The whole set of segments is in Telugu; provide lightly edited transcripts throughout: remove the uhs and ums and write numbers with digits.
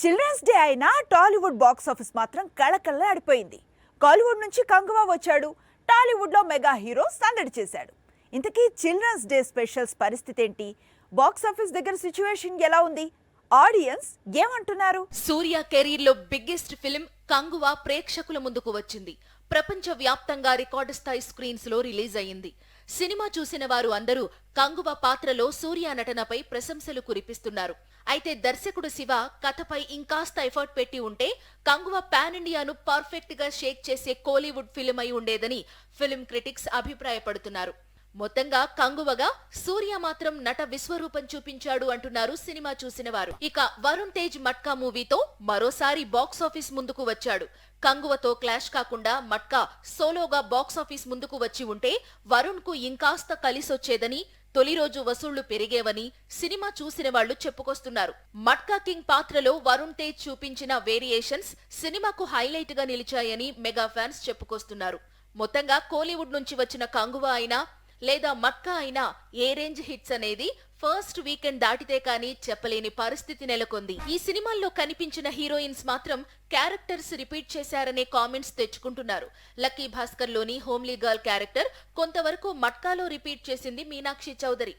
చిల్డ్రన్స్ డే అయినా టాలీవుడ్ బాక్స్ ఆఫీస్ మాత్రం కళకళలాడిపోయింది. కాలీవుడ్ నుంచి కంగువా వచ్చాడు, టాలీవుడ్ లో మెగా హీరో సందడి చేశాడు. ఇంతకీ చిల్డ్రన్స్ డే స్పెషల్స్ పరిస్థితి ఏంటి? బాక్స్ ఆఫీస్ దగ్గర సిచ్యువేషన్ ఎలా ఉంది? ఆడియన్స్ ఏమంటున్నారు? సూర్య కెరీర్ లో బిగ్గెస్ట్ ఫిల్మ్ కంగువా ప్రేక్షకుల ముందుకు వచ్చింది. ప్రపంచ వ్యాప్తంగా రికార్డు స్థాయి స్క్రీన్స్ లో రిలీజ్ అయింది. సినిమా చూసిన వారు అందరూ కంగువా పాత్రలో సూర్య నటనపై ప్రశంసలు కురిపిస్తున్నారు. అయితే దర్శకుడు శివ కథపై ఇంకాస్త ఎఫర్ట్ పెట్టి ఉంటే కంగువా పాన్ ఇండియాను పర్ఫెక్ట్ గా షేక్ చేసే కోలీవుడ్ ఫిల్మ్ అయి ఉండేదని ఫిల్మ్ క్రిటిక్స్ అభిప్రాయపడుతున్నారు. మొత్తంగా కంగువగా సూర్య మాత్రం నట విశ్వరూపం చూపించాడు అంటున్నారు సినిమా చూసిన వారు. ఇక వరుణ్ తేజ్ మట్కా మూవీతో మరోసారి బాక్సాఫీస్ ముందుకు వచ్చాడు. కంగువతో క్లాష్ కాకుండా మట్కా సోలోగా బాక్సాఫీస్ ముందుకు వచ్చి ఉంటే వరుణ్ కు ఇంకాస్త కలిసొచ్చేదని, తొలి రోజు వసూళ్లు పెరిగేవని సినిమా చూసిన వాళ్లు చెప్పుకొస్తున్నారు. మట్కా కింగ్ పాత్రలో వరుణ్ తేజ్ చూపించిన వేరియేషన్స్ సినిమాకు హైలైట్ గా నిలిచాయని మెగా ఫ్యాన్స్ చెప్పుకొస్తున్నారు. మొత్తంగా కోలీవుడ్ నుంచి వచ్చిన కంగువా అయినా లేదా మట్కా అయినా ఏ రేంజ్ హిట్స్ అనేది ఫస్ట్ వీకెండ్ దాటితే కానీ చెప్పలేని పరిస్థితి నెలకొంది. ఈ సినిమాల్లో కనిపించిన హీరోయిన్స్ మాత్రం క్యారెక్టర్స్ రిపీట్ చేశారనే కామెంట్స్ తెచ్చుకుంటున్నారు. లక్కీ భాస్కర్ లోని హోమ్లీ గర్ల్ క్యారెక్టర్ కొంతవరకు మట్కాలో రిపీట్ చేసింది మీనాక్షి చౌదరి.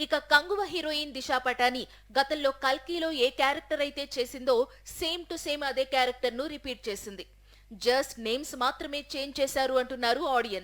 ఇక కంగువ హీరోయిన్ దిశా పటాని గతంలో కల్కీలో ఏ క్యారెక్టర్ అయితే చేసిందో సేమ్ టు సేమ్ అదే క్యారెక్టర్ ను రిపీట్ చేసింది. జస్ట్ నేమ్స్ మాత్రమే చేంజ్ చేశారు అంటున్నారు ఆడియన్స్.